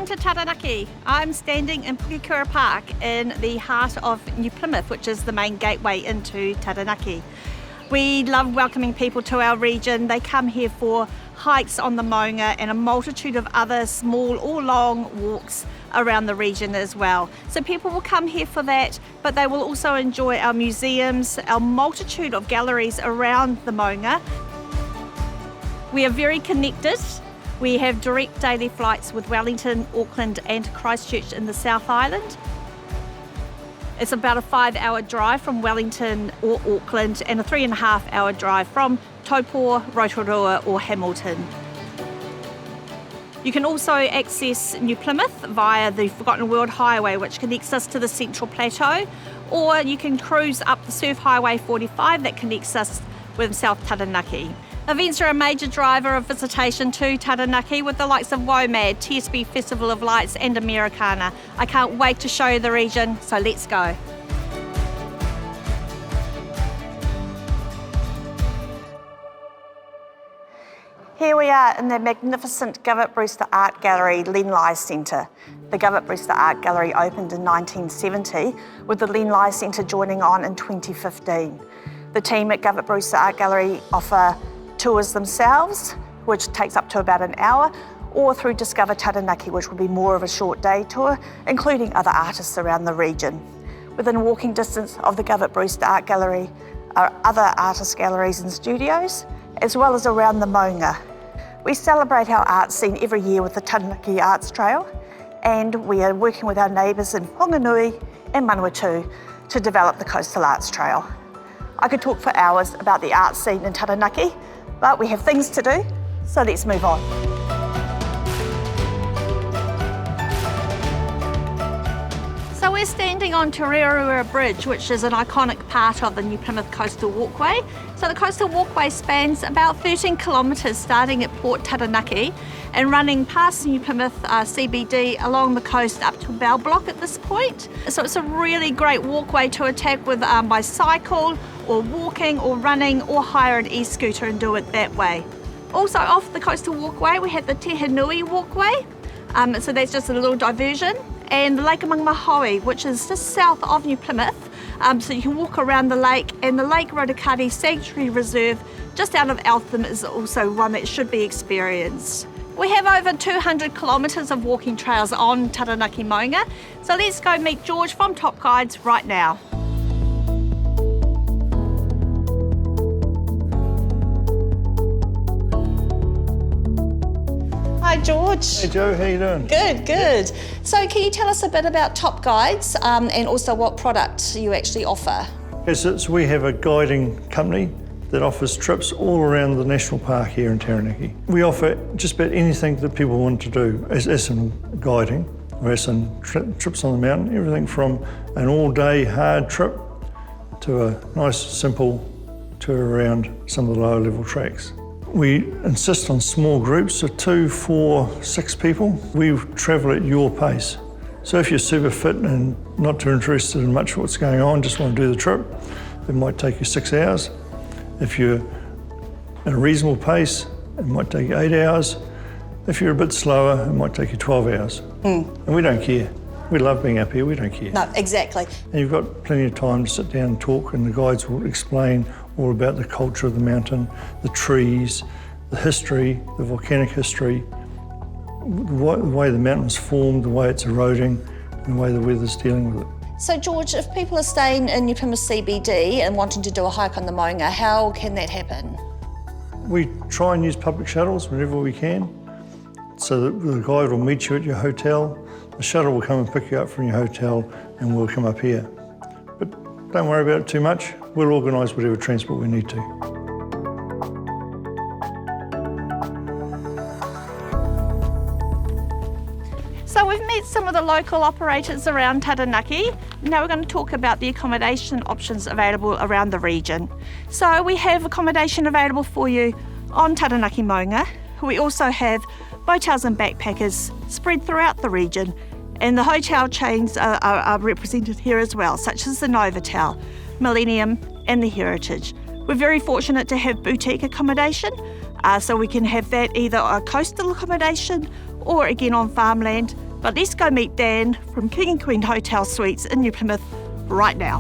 Welcome to Taranaki. I'm standing in Pukekura Park in the heart of New Plymouth, which is the main gateway into Taranaki. We love welcoming people to our region. They come here for hikes on the Maunga and a multitude of other small or long walks around the region as well. So people will come here for that, but they will also enjoy our museums, our multitude of galleries around the Maunga. We are very connected. We have direct daily flights with Wellington, Auckland and Christchurch in the South Island. It's about a 5-hour drive from Wellington or Auckland and a 3.5-hour drive from Taupo, Rotorua or Hamilton. You can also access New Plymouth via the Forgotten World Highway, which connects us to the Central Plateau, or you can cruise up the Surf Highway 45 that connects us with South Taranaki. Events are a major driver of visitation to Taranaki with the likes of WOMAD, TSB Festival of Lights and Americana. I can't wait to show you the region, so let's go. Here we are in the magnificent Govett Brewster Art Gallery Len Lye Centre. The Govett Brewster Art Gallery opened in 1970 with the Len Lye Centre joining on in 2015. The team at Govett Brewster Art Gallery offer tours themselves, which takes up to about an hour, or through Discover Taranaki, which will be more of a short day tour, including other artists around the region. Within walking distance of the Govett Brewster Art Gallery are other artist galleries and studios, as well as around the Maunga. We celebrate our art scene every year with the Taranaki Arts Trail, and we are working with our neighbours in Ponganui and Manawatu to develop the Coastal Arts Trail. I could talk for hours about the art scene in Taranaki, but we have things to do, so let's move on. So we're standing on Te Rereua Bridge, which is an iconic part of the New Plymouth Coastal Walkway. So the Coastal Walkway spans about 13 kilometres starting at Port Taranaki and running past New Plymouth CBD along the coast up to Bell Block at this point. So it's a really great walkway to attack with by cycle or walking or running or hire an e-scooter and do it that way. Also off the Coastal Walkway we have the Te Henui Walkway, so that's just a little diversion, and the Lake among Mahoe, which is just south of New Plymouth, so you can walk around the lake, and the Lake Rotakati Sanctuary Reserve just out of Eltham is also one that should be experienced. We have over 200 kilometres of walking trails on Taranaki Maunga, so let's go meet George from Top Guides right now. Hi George. Hey Joe, how you doing? Good, good. So can you tell us a bit about Top Guides and also what product you actually offer? Yes, so we have a guiding company that offers trips all around the national park here in Taranaki. We offer just about anything that people want to do, as in guiding, or as in trips on the mountain, everything from an all-day hard trip to a nice simple tour around some of the lower level tracks. We insist on small groups of 2, 4, 6 people. We travel at your pace. So if you're super fit and not too interested in much of what's going on, just want to do the trip, it might take you 6 hours. If you're at a reasonable pace, it might take you 8 hours. If you're a bit slower, it might take you 12 hours. And we don't care. We love being up here, we don't care. No, exactly. And you've got plenty of time to sit down and talk, and the guides will explain all about the culture of the mountain, the trees, the history, the volcanic history, the way the mountain was formed, the way it's eroding, and the way the weather's dealing with it. So George, if people are staying in New Plymouth CBD and wanting to do a hike on the Maunga, how can that happen? We try and use public shuttles whenever we can, so that the guide will meet you at your hotel. The shuttle will come and pick you up from your hotel and we'll come up here. But don't worry about it too much. We'll organise whatever transport we need to. So we've met some of the local operators around Taranaki. Now we're going to talk about the accommodation options available around the region. So we have accommodation available for you on Taranaki Maunga. We also have motels and backpackers spread throughout the region, and the hotel chains are represented here as well, such as the Novotel, Millennium and the Heritage. We're very fortunate to have boutique accommodation, so we can have that either a coastal accommodation or again on farmland, But let's go meet Dan from King and Queen Hotel Suites in New Plymouth right now.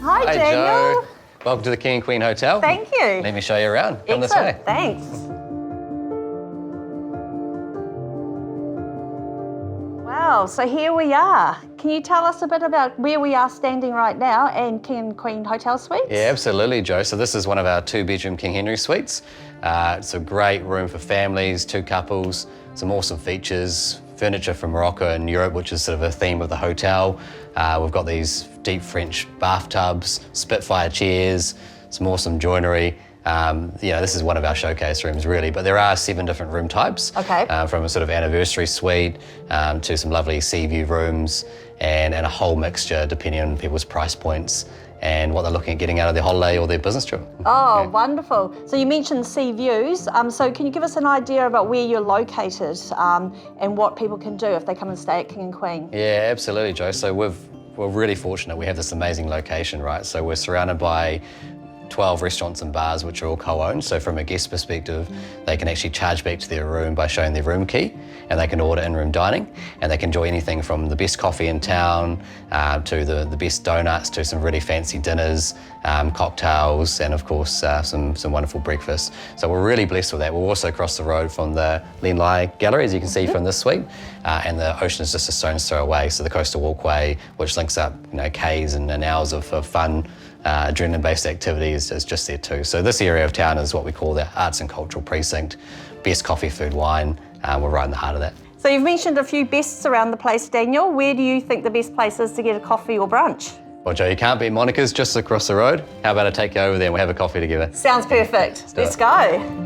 Hi, Daniel. Joe. Welcome to the King and Queen Hotel. Thank you. Let me show you around. Come this way. Thanks. Wow, so here we are. Can you tell us a bit about where we are standing right now and King and Queen Hotel Suites? Yeah, absolutely, Joe. So this is one of our 2-bedroom King Henry suites. It's a great room for families, 2 couples, some awesome features, furniture from Morocco and Europe, which is sort of a theme of the hotel. We've got these deep French bathtubs, Spitfire chairs, some awesome joinery. This is one of our showcase rooms really, but there are 7 different room types. Okay. From a sort of anniversary suite to some lovely sea view rooms and a whole mixture depending on people's price points and what they're looking at getting out of their holiday or their business trip. Oh, yeah. Wonderful. So you mentioned sea views. So can you give us an idea about where you're located and what people can do if they come and stay at King and Queen? Yeah, absolutely, Joe. So we're really fortunate. We have this amazing location, right? So we're surrounded by 12 restaurants and bars which are all co-owned. So from a guest perspective, they can actually charge back to their room by showing their room key, and they can order in-room dining, and they can enjoy anything from the best coffee in town to the best donuts to some really fancy dinners, cocktails, and of course some wonderful breakfasts. So we're really blessed with that. We're also across the road from the Len Lai Gallery, as you can see from this suite, and the ocean is just a stone's throw away. So the coastal walkway, which links up K's and hours of fun, adrenaline-based activities is just there too. So this area of town is what we call the arts and cultural precinct. Best coffee, food, wine. We're right in the heart of that. So you've mentioned a few bests around the place, Daniel. Where do you think the best place is to get a coffee or brunch? Well, Joe, you can't beat Monica's just across the road. How about I take you over there and we'll have a coffee together? Sounds perfect. Let's go.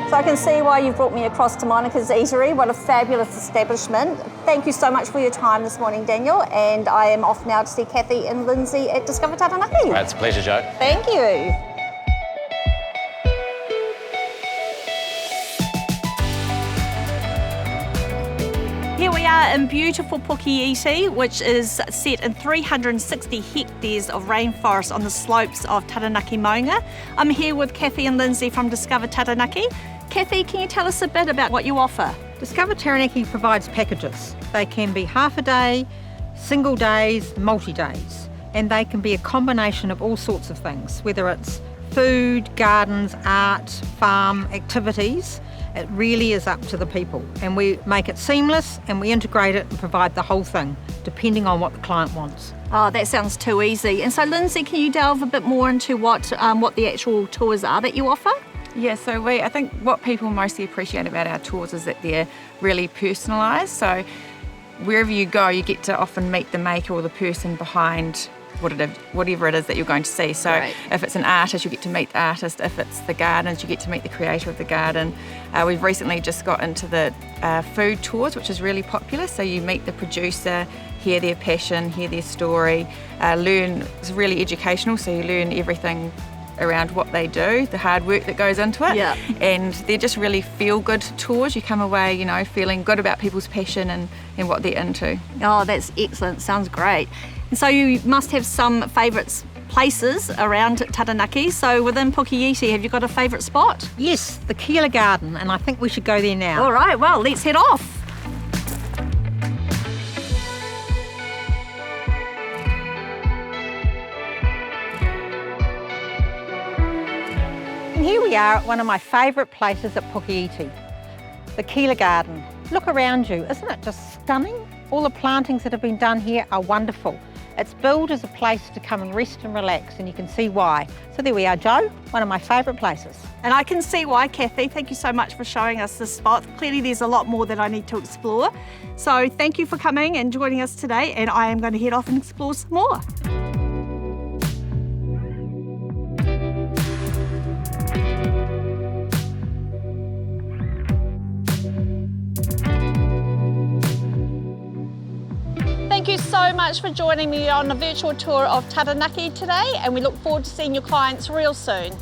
So I can see why you've brought me across to Monica's Eatery. What a fabulous establishment. Thank you so much for your time this morning, Daniel. And I am off now to see Kathy and Lindsay at Discover Taranaki. Right, it's a pleasure, Joe. Thank you. Here we are in beautiful Pukeiti, which is set in 360 hectares of rainforest on the slopes of Taranaki Maunga. I'm here with Kathy and Lindsay from Discover Taranaki. Kathy, can you tell us a bit about what you offer? Discover Taranaki provides packages. They can be half a day, single days, multi-days, and they can be a combination of all sorts of things, whether it's food, gardens, art, farm, activities. It really is up to the people, and we make it seamless and we integrate it and provide the whole thing, depending on what the client wants. Oh, that sounds too easy. And so, Lindsay, can you delve a bit more into what the actual tours are that you offer? Yeah, so I think what people mostly appreciate about our tours is that they're really personalised. So wherever you go, you get to often meet the maker or the person behind whatever it is that you're going to see. So right. If it's an artist, you get to meet the artist. If it's the gardens, you get to meet the creator of the garden. We've recently just got into the food tours, which is really popular. So you meet the producer, hear their passion, hear their story, learn. It's really educational, so you learn everything around what they do, the hard work that goes into it. Yeah. And they're just really feel-good tours. You come away, feeling good about people's passion and what they're into. Oh, that's excellent. Sounds great. And so you must have some favourite places around Taranaki. So within Pukeiti, have you got a favourite spot? Yes, the Keeler Garden, and I think we should go there now. All right, well, let's head off. And here we are at one of my favourite places at Pukeiti, the Keeler Garden. Look around you, isn't it just stunning? All the plantings that have been done here are wonderful. It's billed as a place to come and rest and relax, and you can see why. So there we are, Joe, one of my favourite places. And I can see why, Kathy. Thank you so much for showing us this spot. Clearly there's a lot more that I need to explore. So thank you for coming and joining us today, and I am going to head off and explore some more. Thank you so much for joining me on a virtual tour of Taranaki today, and we look forward to seeing your clients real soon.